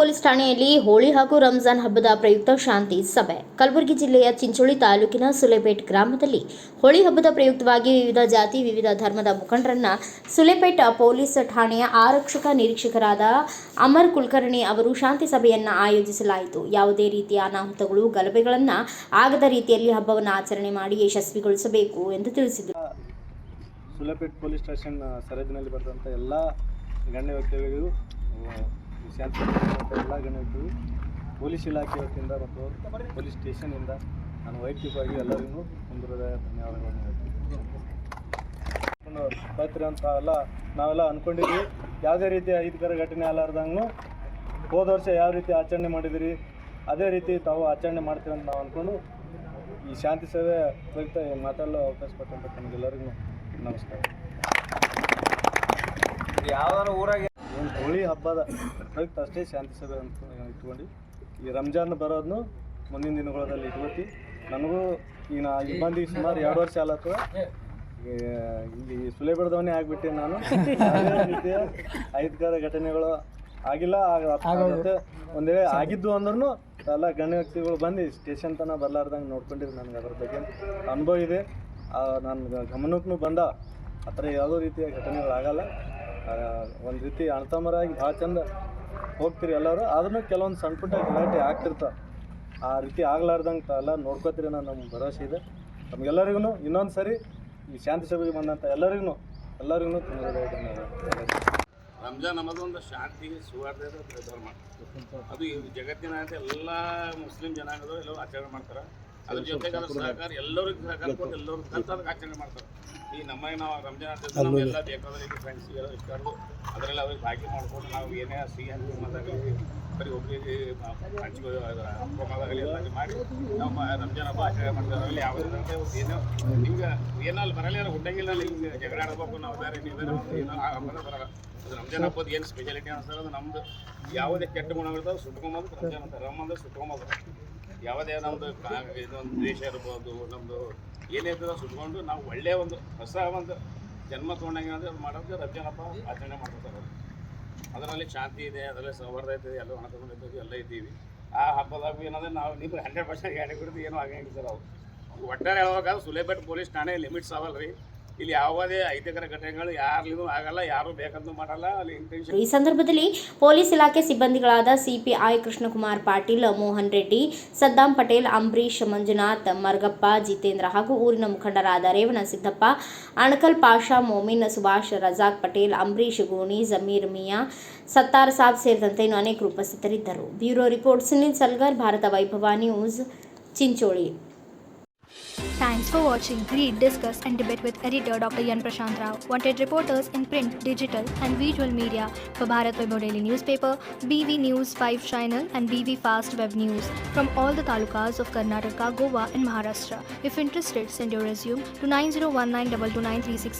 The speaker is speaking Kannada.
ಪೊಲೀಸ್ ಠಾಣೆಯಲ್ಲಿ ಹೋಳಿ ಹಾಗೂ ರಂಜಾನ್ ಹಬ್ಬದ ಪ್ರಯುಕ್ತ ಶಾಂತಿ ಸಭೆ. ಕಲಬುರಗಿ ಜಿಲ್ಲೆಯ ಚಿಂಚೋಳಿ ತಾಲೂಕಿನ ಸುಲೇಪೇಟ್ ಗ್ರಾಮದಲ್ಲಿ ಹೋಳಿ ಹಬ್ಬದ ಪ್ರಯುಕ್ತವಾಗಿ ವಿವಿಧ ಜಾತಿ ವಿವಿಧ ಧರ್ಮದ ಮುಖಂಡರನ್ನ ಸುಲೇಪೇಟ್ ಪೊಲೀಸ್ ಠಾಣೆಯ ಆರಕ್ಷಕ ನಿರೀಕ್ಷಕರಾದ ಅಮರ್ ಕುಲಕರ್ಣಿ ಅವರು ಶಾಂತಿ ಸಭೆಯನ್ನು ಆಯೋಜಿಸಲಾಯಿತು. ಯಾವುದೇ ರೀತಿಯ ಅನಾಹುತಗಳು ಗಲಭೆಗಳನ್ನು ಆಗದ ರೀತಿಯಲ್ಲಿ ಹಬ್ಬವನ್ನು ಆಚರಣೆ ಮಾಡಿ ಯಶಸ್ವಿಗೊಳಿಸಬೇಕು ಎಂದು ತಿಳಿಸಿದರು. ಸುಲೇಪೇಟ್ ಪೊಲೀಸ್ ಸ್ಟೇಷನ್ ಸರಹದ್ದಿನಲ್ಲಿ ಬರೆದಂಥ ಎಲ್ಲ ಗಣ್ಯ ವ್ಯಕ್ತಿಗಳಿಗೂ ಶಾಂತಿ ಎಲ್ಲ ಗಣ್ಯ ವ್ಯಕ್ತಿಗಳು ಪೊಲೀಸ್ ಇಲಾಖೆ ವತಿಯಿಂದ ಮತ್ತು ಪೊಲೀಸ್ ಸ್ಟೇಷನಿಂದ ನಾನು ವೈಯಕ್ತಿಕವಾಗಿ ಎಲ್ಲರಿಗೂ ಒಂದು ಧನ್ಯವಾದಗಳನ್ನು ಹೇಳ್ತೀನಿ. ಅಂತ ನಾವೆಲ್ಲ ಅಂದ್ಕೊಂಡಿದ್ವಿ. ಯಾವುದೇ ರೀತಿಯ ಅಹಿತಕರ ಘಟನೆ ಅಲ್ಲಾರ್ದಂಗೂ ಹೋದ ವರ್ಷ ಯಾವ ರೀತಿ ಆಚರಣೆ ಮಾಡಿದಿರಿ ಅದೇ ರೀತಿ ತಾವು ಆಚರಣೆ ಮಾಡ್ತೀವಿ ಅಂತ ನಾವು ಅಂದ್ಕೊಂಡು ಈ ಶಾಂತಿ ಸಭೆ ಪ್ರಯುಕ್ತ ಮಾತಾಡಲು ಅವಕಾಶ ಕೊಟ್ಟಂತ ತಮಗೆಲ್ಲರಿಗೂ ನಮಸ್ಕಾರ. ಯಾವ್ದಾರ ಊರಾಗೆ ಒಂದು ಹೋಳಿ ಹಬ್ಬದ ಪ್ರಯುಕ್ತ ಅಷ್ಟೇ ಶಾಂತಿ ಸಭೆ ಅಂತ ಇಟ್ಕೊಂಡು ಈ ರಂಜಾನ್ ಬರೋದನ್ನು ಮುಂದಿನ ದಿನಗಳಲ್ಲಿ ಇಟ್ಕೊತಿ. ನನಗೂ ಈಗ ಇಬ್ಬಂದಿ ಸುಮಾರು 2 ವರ್ಷ ಆಲತ್ತು ಇಲ್ಲಿ ಸುಲೇಬೆಡ್ದವನೇ ಆಗಿಬಿಟ್ಟೆ ನಾನು. ಯಾವುದೇ ರೀತಿಯ ಅಹಿತಕರ ಘಟನೆಗಳು ಆಗಿಲ್ಲ. ಮತ್ತೆ ಒಂದು ವೇಳೆ ಆಗಿದ್ದು ಅಂದ್ರೂ ಎಲ್ಲ ಗಣ್ಯ ವ್ಯಕ್ತಿಗಳು ಬಂದು ಸ್ಟೇಷನ್ ತನಕ ಬರಲಾರ್ದಂಗೆ ನೋಡ್ಕೊಂಡಿರಿ. ನನಗೆ ಅದ್ರ ಬಗ್ಗೆ ಅನುಭವ ಇದೆ. ನನ್ನ ಗಮನಕ್ಕೂ ಬಂದ ಆ ಥರ ಯಾವುದೋ ರೀತಿಯ ಘಟನೆಗಳಾಗಲ್ಲ. ಒಂದು ರೀತಿ ಅಣ್ತಮ್ಮರಾಗಿ ಭಾಳ ಚಂದ ಹೋಗ್ತೀರಿ ಎಲ್ಲರೂ. ಆದ್ರೂ ಕೆಲವೊಂದು ಸಣ್ಣ ಪುಟ್ಟ ಗಲಾಟೆ ಆಗ್ತಿರ್ತಾವೆ. ಆ ರೀತಿ ಆಗ್ಲಾರ್ದಂಗೆ ಎಲ್ಲ ನೋಡ್ಕೋತೀರಿ ಅನ್ನೋ ನಮ್ಗೆ ಭರವಸೆ ಇದೆ. ನಮಗೆಲ್ಲರಿಗೂ ಇನ್ನೊಂದು ಸರಿ ಈ ಶಾಂತಿ ಸಭೆಗೆ ಬಂದಂಥ ಎಲ್ಲರಿಗೂ ರಂಜಾನ್ ಅನ್ನೋದು ಒಂದು ಶಾಂತಿ ಸೌಹಾರ್ದದ ಧರ್ಮ. ಅದು ಈ ಜಗತ್ತಿನ ಎಲ್ಲ ಮುಸ್ಲಿಂ ಜನಾಂಗದವರು ಎಲ್ಲರೂ ಆಚರಣೆ ಮಾಡ್ತಾರೆ. ಅದ್ರ ಜೊತೆಗೆ ಅದ್ರ ಸಹಕಾರ ಎಲ್ಲರಿಗೂ ಸಹಕಾರ ಕೊಟ್ಟು ಎಲ್ಲರೂ ಕಲ್ತದಕ್ಕೆ ಆಚರಣೆ ಮಾಡ್ತಾರೆ. ಈ ನಾವು ರಂಜಾನ್ ಅಂತ ನಮಗೆಲ್ಲ ಬೇಕಾದ ರೀತಿ ಫ್ರೆಂಡ್ಸಿಗೆಲ್ಲ ಇಷ್ಟರು ಅದರಲ್ಲಿ ಅವ್ರಿಗೆ ಭಾಗಿ ಮಾಡ್ಕೊಂಡು ನಾವು ಏನೇ ಸಿಹಿ ಹಂಚಿ ಮಾತಾಗಲಿ ಬರೀ ಒಬ್ಬರಿಗೆ ಹಬ್ಬದಾಗಲಿ ಎಲ್ಲ ಮಾಡಿ ನಾವು ರಂಜಾನ್ ಹಬ್ಬ ಆಚರಣೆ ಮಾಡ್ತಾರೆ. ಅದರಲ್ಲಿ ಯಾವುದೇ ಏನೋ ನಿಮ್ಗೆ ಏನೋ ಬರಲ್ಲ ಹುಟ್ಟಂಗಿಲ್ಲ ನಿಮ್ಗೆ ಜಗಳ ಆಡಬೇಕು ನಾವು ಬೇರೆ ನೀವು ಏನೋ ಆ ಹಬ್ಬದ ಬರಲ್ಲ. ಅದು ರಂಜಾನ್ ಹಬ್ಬದ ಏನು ಸ್ಪೆಷಾಲಿಟಿ ಅನ್ಸಲ್ಲ. ಅದು ನಮ್ಮದು ಯಾವುದೇ ಕೆಟ್ಟ ಗುಣಗಳಿರ್ತಾವೆ ಸುಟ್ಕೊಂಬೋದು ರಂಜಾನ್ ಅಂತ ರಮ್ ಅಂದರೆ ಸುಟ್ಕೊಂಬೋದು. ಯಾವುದೇ ನಮ್ಮದು ಇದೊಂದು ದೇಶ ಇರ್ಬೋದು ನಮ್ಮದು ಏನೇ ಇದ್ದರೂ ಸುಟ್ಕೊಂಡು ನಾವು ಒಳ್ಳೆಯ ಒಂದು ಹೊಸ ಒಂದು ಜನ್ಮ ತೊಗೊಂಡಂಗೆ ಅಂದರೆ ಮಾಡೋದು ರಂಜಾನ್ ಹಬ್ಬ ಆಚರಣೆ ಮಾಡ್ತಾರೆ. ಅದರಲ್ಲಿ ಶಾಂತಿ ಇದೆ, ಅದರಲ್ಲಿ ಸೌಹಾರ್ದ ಇದೆ, ಎಲ್ಲ ಹಣ ತಗೊಂಡಿದ್ದೀವಿ, ಎಲ್ಲ ಇದ್ದೀವಿ. ಆ ಹಬ್ಬದಾಗ ಏನಂದರೆ ನಾವು ನಿಮ್ಗೆ 100% ಗ್ಯಾರಂಟಿ ಕೊಡ್ತೀವಿ, ಏನೂ ಆಗಂಗಿಲ್ಲ ಸರ್. ಅವು ಒಟ್ಟಾರೆ ಹೇಳುವಾಗ ಸುಲೇಪೇಟ್ ಪೊಲೀಸ್ ಠಾಣೆ ಲಿಮಿಟ್ಸ್ ಅವಲ್ಲ ರೀ. ಇಲ್ಲಿ ಯಾವುದೇ ಅಹಿತಕರ ಘಟನೆಗಳು ಯಾರಿಗೂ ಆಗಲ್ಲ, ಯಾರು ಬೇಕಂತೂ ಮಾಡಲ್ಲ. ಅಲ್ಲಿ ಇಂಟೆನ್ಷನ್. ಈ ಸಂದರ್ಭದಲ್ಲಿ ಪೊಲೀಸ್ ಇಲಾಖೆ ಸಿಬ್ಬಂದಿಗಳಾದ ಸಿಪಿಐ ಕೃಷ್ಣಕುಮಾರ್ ಪಾಟೀಲ್, ಮೋಹನ್ ರೆಡ್ಡಿ, ಸದ್ದಾಂ ಪಟೇಲ್, ಅಂಬರೀಶ್, ಮಂಜುನಾಥ್, ಮರ್ಗಪ್ಪ, ಜಿತೇಂದ್ರ ಹಾಗೂ ಊರಿನ ಮುಖಂಡರಾದ ರೇವಣ ಸಿದ್ದಪ್ಪ, ಅಣಕಲ್ ಪಾಷಾ, ಮೋಮಿನ್, ಸುಭಾಷ್, ರಜಾಕ್ ಪಟೇಲ್, ಅಂಬರೀಶ್ ಗೋಣಿ, ಜಮೀರ್ ಮಿಯಾ, ಸತ್ತಾರ್ ಸಾಬ್ ಸೇರಿದಂತೆ ಇನ್ನೂ ಅನೇಕರು ಉಪಸ್ಥಿತರಿದ್ದರು. ಬ್ಯೂರೋ ರಿಪೋರ್ಟ್ ಸುನಿಲ್ ಸಲ್ಗರ್, ಭಾರತ ವೈಭವ news, Chincholi. Thanks for watching. Read, discuss and debate with editor Dr. Yan Prashant Rao. Wanted reporters in print, digital and visual media for Bharat Vaibhav Daily Newspaper, BV News 5 Channel and BV Fast Web News from all the talukas of Karnataka, Goa and Maharashtra. If interested, send your resume to 9019229369.